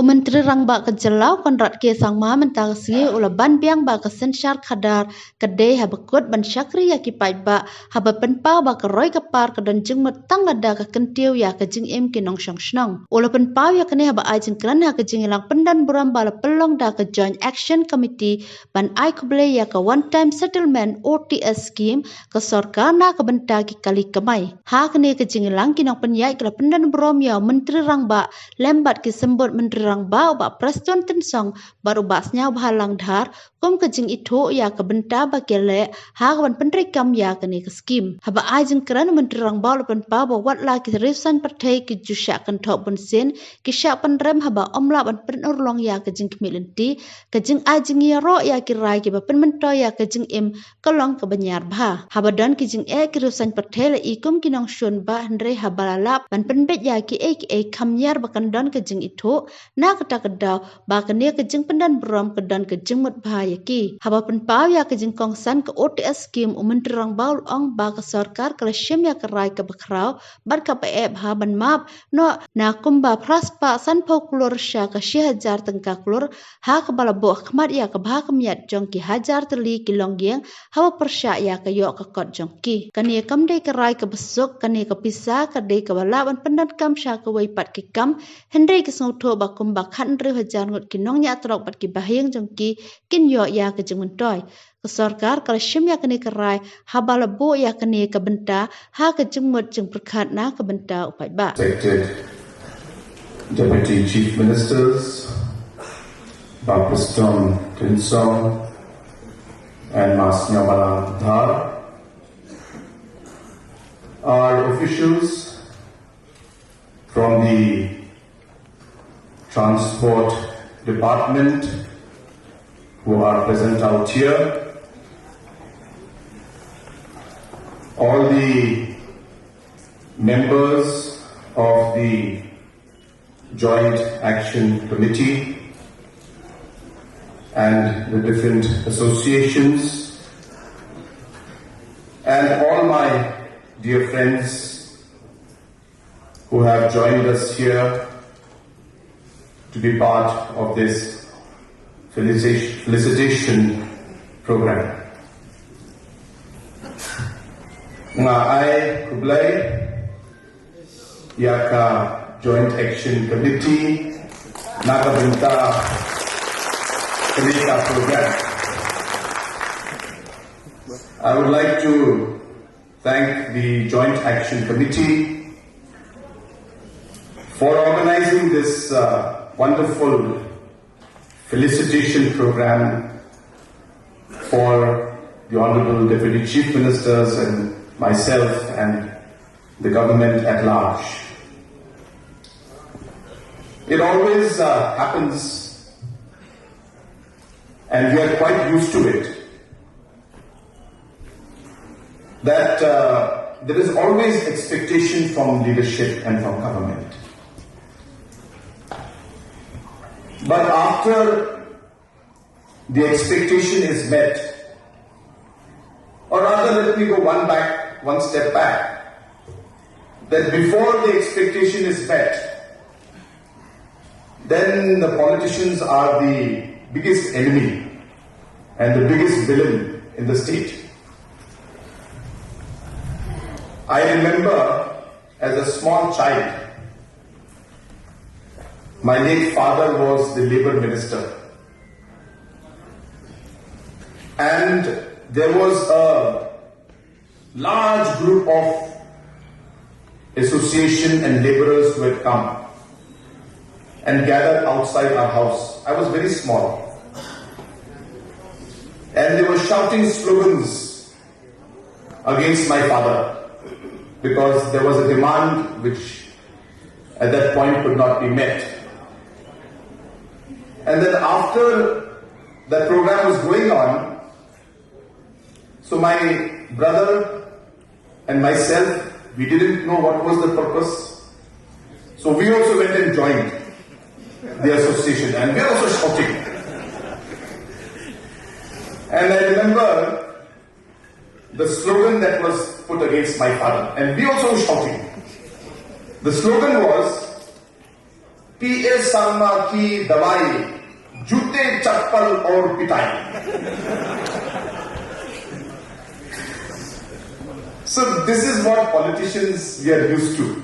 Menteri Rangba ke Jelau konrat ke sang ma mentang singi ulaban biang ba ke sensyar kadar kedai habekut ban syakri ya ki paidbah haba penpau ba ke roy kepar ke dan jeng metang lada ke kentiu ya ke jeng im ki nong syong shnong. Ula penpau ya kene haba ai jeng keran ha ke jeng ilang pendan buram bala pelong da ke Joint Action Committee ban ai kuble ya ke One Time Settlement OTS scheme ke sorka na ke benta ki kali kemai. Ha kene ke jeng ilang ki nong penyai ke pendan buram ya Menteri Rangba lembat ki sembut Menteri Rangba ba Preston Tensong baru basnya bahalang dhar kum ke jing itu ya ke benta ba kele ha ban penrikam ya ke ni ke skim haba ajeng keran Menteri Rangba lepan pa ba wat la ki risan pyrthei ki jusya kynthoh bunsin ki syak penrem haba omla ban penurlong ya ke jing kemilenti ke jing ajeng ya ro ya ki rai ki ba penmento ya ke jing im kelong ke banyar bha haba don ki jing ki risan pyrthei le ikum ki nong shun ba hendre haba lalap ban penbet ya ki kamnyar ba kan don ke jing itu na kata kedau ba kene ke jeng pendan berom ke dan ke jeng mut bahaya ki haba penpau ya ke jeng kongsan ke OTS scheme Menteri Rangba ong ba ke sarkar ke syem ya ke rai ke bakrau bar ke pe ha ban map no na kumba praspa san pau klur sya ke 1000 tengka klur ha ke bala bo khmat ya ke bah kemiat jong ki hajar teli ki longyeng haba persya ya ke yok ke kot jong ki kene kam dei ke rai ke besuk kene ke pisah ke dei ke bala ban pendan kam sya ke wei pat ki kam hendre ke sngewthuh ba kum ba khan re hajar ngut ki nong nya trok pat ki bahyeng jong ki kin yo ya ke jeng mentoy ke sarkar kala syem ya kene kerai habala bo ya kene ke benta ha ke jeng mut jeng perkhat na ke benta paidbah. Respected Deputy Chief Ministers, Preston Tensong and Mas Nongialam, our officials from the Transport Department who are present out here, all the members of the Joint Action Committee and the different associations, and all my dear friends who have joined us here to be part of this felicitation program. Nga ai kublai ya ka Joint Action Committee na ka benta ka program. I would like to thank the Joint Action Committee for organizing this wonderful felicitation program for the Honorable Deputy Chief Ministers and myself and the government at large. It always happens, and we are quite used to it, that there is always expectation from leadership and from government. But after the expectation is met, or rather let me go one step back, that before the expectation is met, then the politicians are the biggest enemy and the biggest villain in the state. I remember as a small child, my late father was the Labour Minister, and there was a large group of association and labourers who had come and gathered outside our house. I was very small, and they were shouting slogans against my father because there was a demand which at that point could not be met. And then after that program was going on, so my brother and myself, we didn't know what was the purpose. So we also went and joined the association, and we were also shouting. And I remember the slogan that was put against my father, and we also were shouting. The slogan was, पीए सामा की दवाई, जूते चप्पल और पिटाई. So this is what politicians we are used to.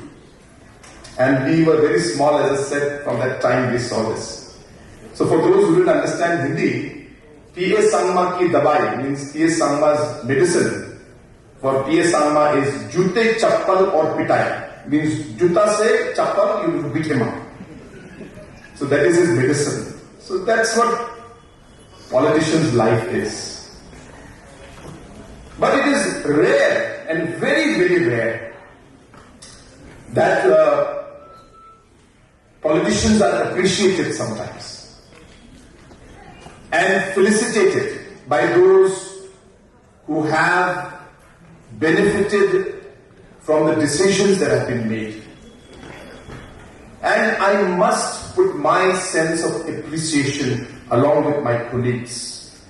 And we were very small, as I said, from that time we saw this. So for those who didn't understand Hindi, P.A. Sangma ki dabai means P.A. Sangma's medicine. For P.A. Sangma is jute, chappal or pitai. Means juta se chappal, you beat him up. So that is his medicine. So that's what politician's life is. But it is rare and very, very rare that politicians are appreciated sometimes and felicitated by those who have benefited from the decisions that have been made. And I must put my sense of appreciation along with my colleagues.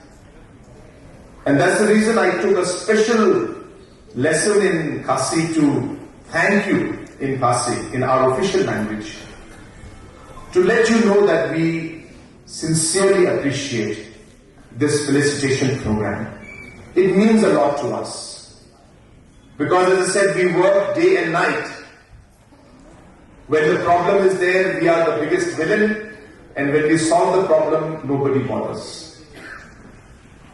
And that's the reason I took a special lesson in Khasi to thank you in Khasi, in our official language, to let you know that we sincerely appreciate this felicitation program. It means a lot to us. Because as I said, we work day and night. When the problem is there, we are the biggest villain, and when we solve the problem, nobody bothers.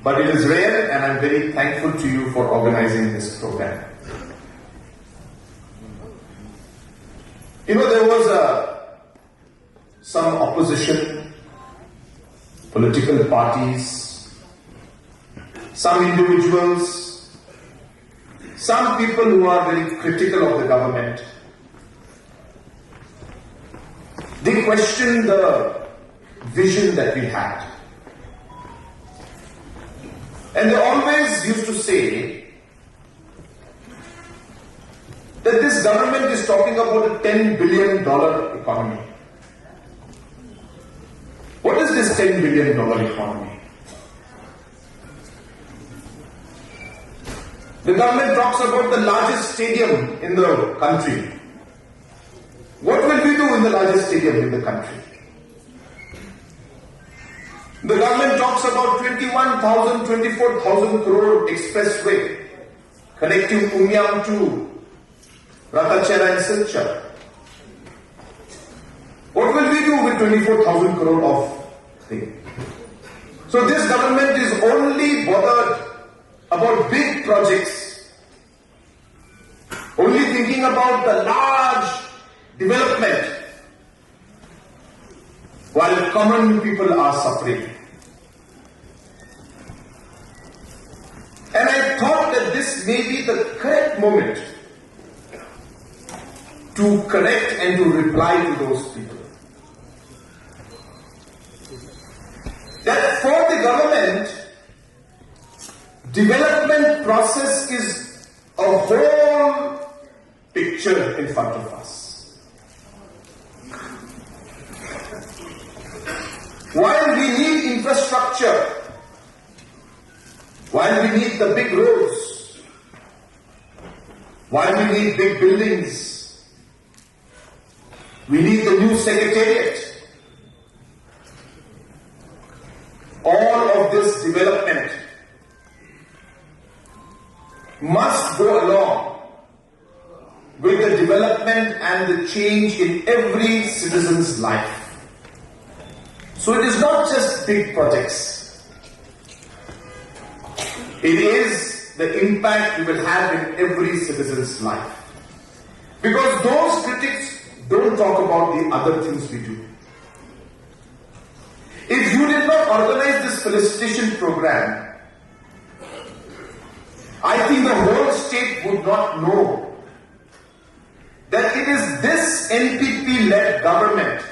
But it is rare, and I'm very thankful to you for organizing this program. You know, there was some opposition, political parties, some individuals, some people who are very critical of the government. They question the vision that we had. And they always used to say that this government is talking about a $10 billion economy. What is this $10 billion economy? The government talks about the largest stadium in the country. What will we do in the largest stadium in the country? The government talks about 21,000, 24,000 crore expressway connecting Umyam to Ratachera and Silchar. What will we do with 24,000 crore of thing? So this government is only bothered about big projects, only thinking about the large development, while common people are suffering. And I thought that this may be the correct moment to correct and to reply to those people. That for the government, development process is a whole picture in front of us. While we need infrastructure, while we need the big roads, while we need big buildings, we need the new secretariat, all of this development must go along with the development and the change in every citizen's life. So it is not just big projects. It is the impact we will have in every citizen's life. Because those critics don't talk about the other things we do. If you did not organize this felicitation program, I think the whole state would not know that it is this NPP-led government,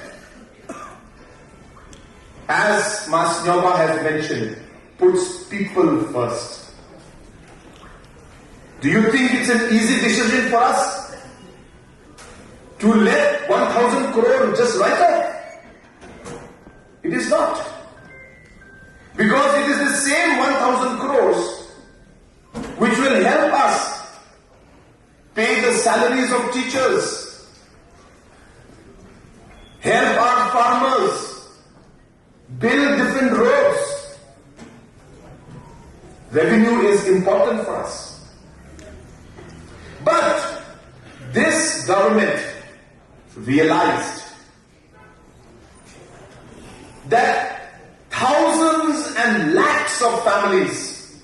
as Mas Nyoba has mentioned, puts people first. Do you think it's an easy decision for us to let 1,000 crore just right off? It is not. Because it is the same 1,000 crores which will help us pay the salaries of teachers, help our build different roads. Revenue is important for us. But this government realized that thousands and lakhs of families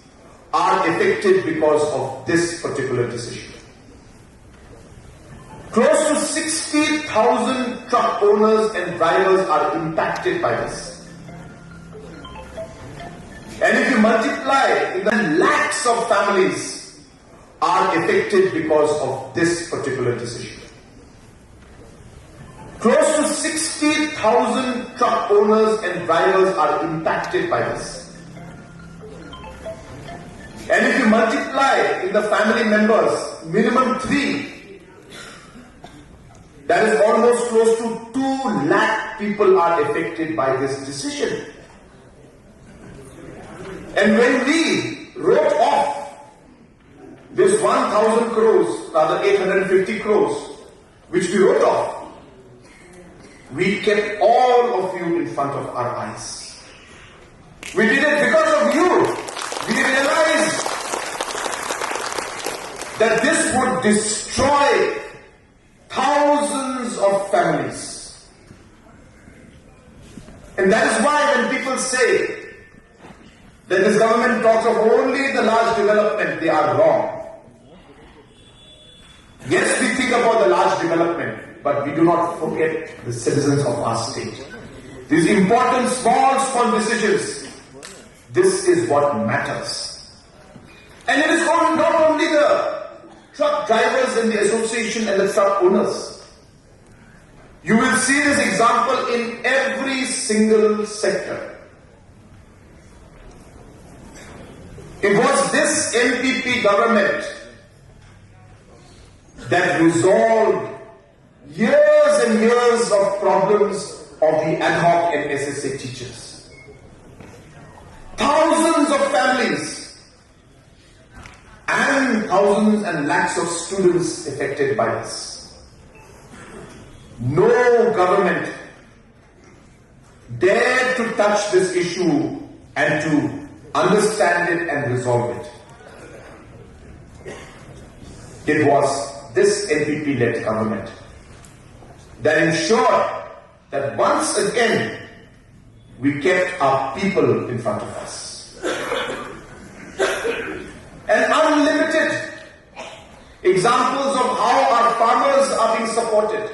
are affected because of this particular decision. Close to 60,000 truck owners and drivers are impacted by this. And if you multiply, the lakhs of families are affected because of this particular decision. Close to 60,000 truck owners and drivers are impacted by this. And if you multiply in the family members, minimum 3, that is almost close to 2 lakh people are affected by this decision. And when we wrote off this 1,000 crores, rather 850 crores, which we wrote off, we kept all of you in front of our eyes. We did it because of you. We realized that this would destroy thousands of families. And that is why when people say that this government talks of only the large development, they are wrong. Yes, we think about the large development, but we do not forget the citizens of our state. These important small decisions, this is what matters. And it is not only the truck drivers and the association and the truck owners. You will see this example in every single sector. It was this MPP government that resolved years and years of problems of the ad hoc and SSA teachers. Thousands of families and thousands and lakhs of students affected by this. No government dared to touch this issue and to understand it and resolve it. It was this NPP-led government that ensured that once again we kept our people in front of us. And unlimited examples of how our farmers are being supported.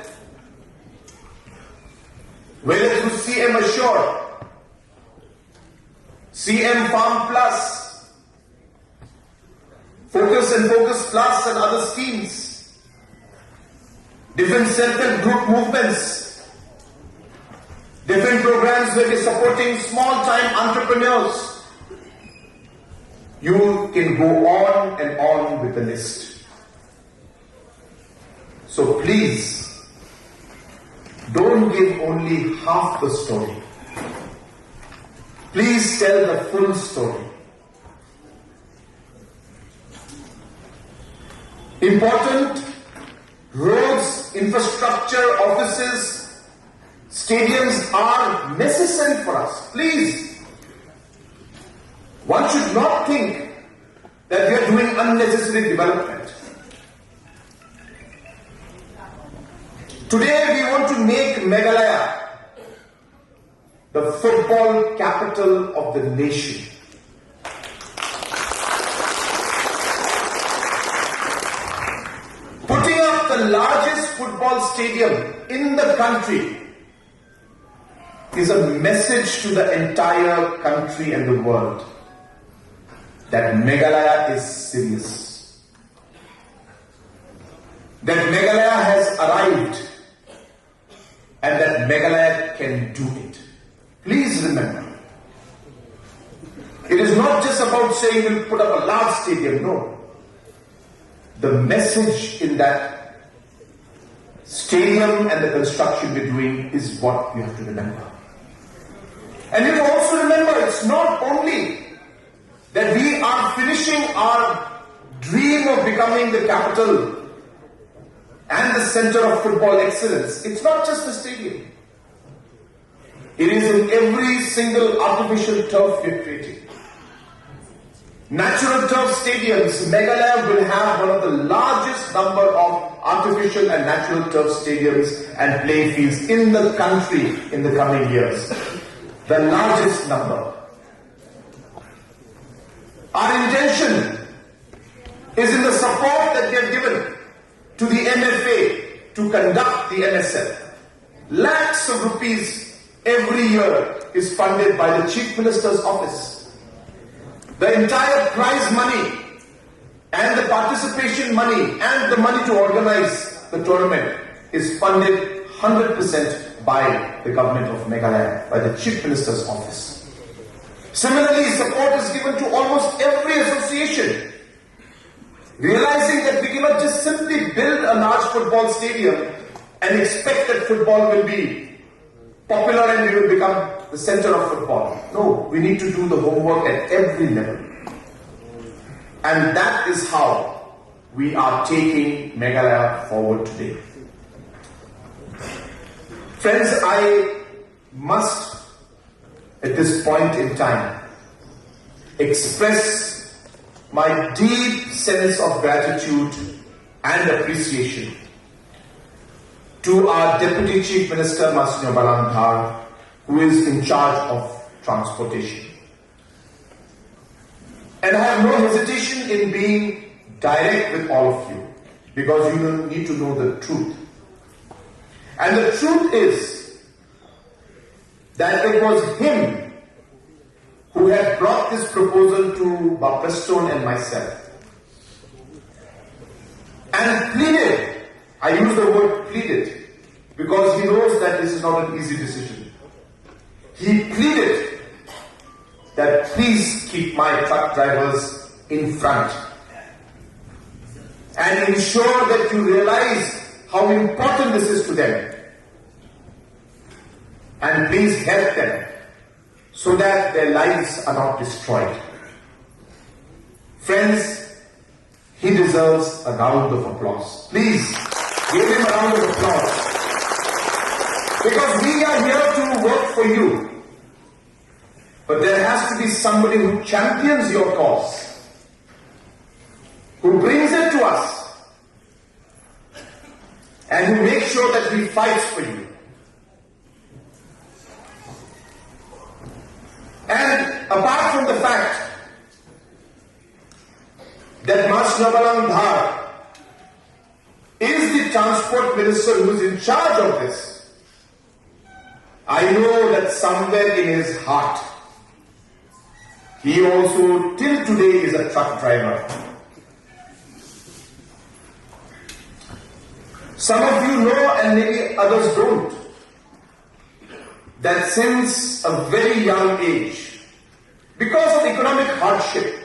Whether through CM Assure, CM Farm Plus, Focus and Focus Plus and other schemes, different self-help group movements, different programs where we're supporting small-time entrepreneurs. You can go on and on with the list. So please, don't give only half the story. Please tell the full story. Important roads, infrastructure, offices, stadiums are necessary for us. Please. One should not think that we are doing unnecessary development. Today we want to make Meghalaya the football capital of the nation. Putting up the largest football stadium in the country is a message to the entire country and the world that Meghalaya is serious. That Meghalaya has arrived and that Meghalaya can do it. Please remember, it is not just about saying we'll put up a large stadium, no. The message in that stadium and the construction we're doing is what we have to remember. And you also remember, it's not only that we are finishing our dream of becoming the capital and the center of football excellence. It's not just the stadium. It is in every single artificial turf we are creating. Natural turf stadiums, Meghalaya will have one of the largest number of artificial and natural turf stadiums and playing fields in the country in the coming years. The largest number. Our intention is in the support that we have given to the MFA to conduct the NSL. Lakhs of rupees every year is funded by the Chief Minister's office. The entire prize money and the participation money and the money to organize the tournament is funded 100% by the government of Meghalaya, by the Chief Minister's office. Similarly, support is given to almost every association, realizing that we cannot just simply build a large football stadium and expect that football will be popular and we will become the center of football. No, we need to do the homework at every level. And that is how we are taking Meghalaya forward today. Friends, I must, at this point in time, express my deep sense of gratitude and appreciation to our Deputy Chief Minister, Master Nongialam, who is in charge of transportation. And I have no hesitation in being direct with all of you, because you need to know the truth. And the truth is that it was him who had brought this proposal to Bapastone and myself and pleaded, I use the word pleaded, because he knows that this is not an easy decision. He pleaded that please keep my truck drivers in front and ensure that you realize how important this is to them, and please help them so that their lives are not destroyed. Friends, he deserves a round of applause. Please give him a round of applause, because we are here to work for you. But there has to be somebody who champions your cause, who brings it to us, and who makes sure that we fight for you. And apart from the fact that Master Nongialam is the transport minister who is in charge of this, I know that somewhere in his heart, he also till today is a truck driver. Some of you know, and maybe others don't, that since a very young age, because of economic hardship,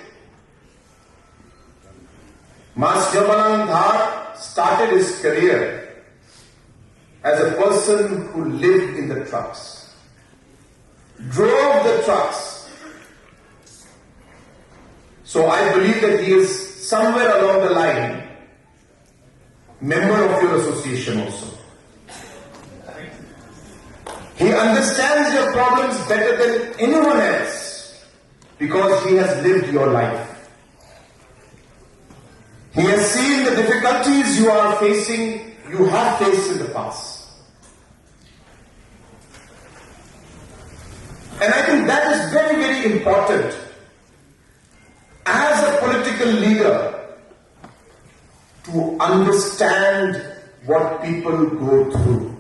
Master Nongialam started his career as a person who lived in the trucks, drove the trucks. So I believe that he is somewhere along the line member of your association also. He understands your problems better than anyone else because he has lived your life. He has seen the difficulties you are facing, you have faced in the past. And I think that is very, very important as a political leader to understand what people go through.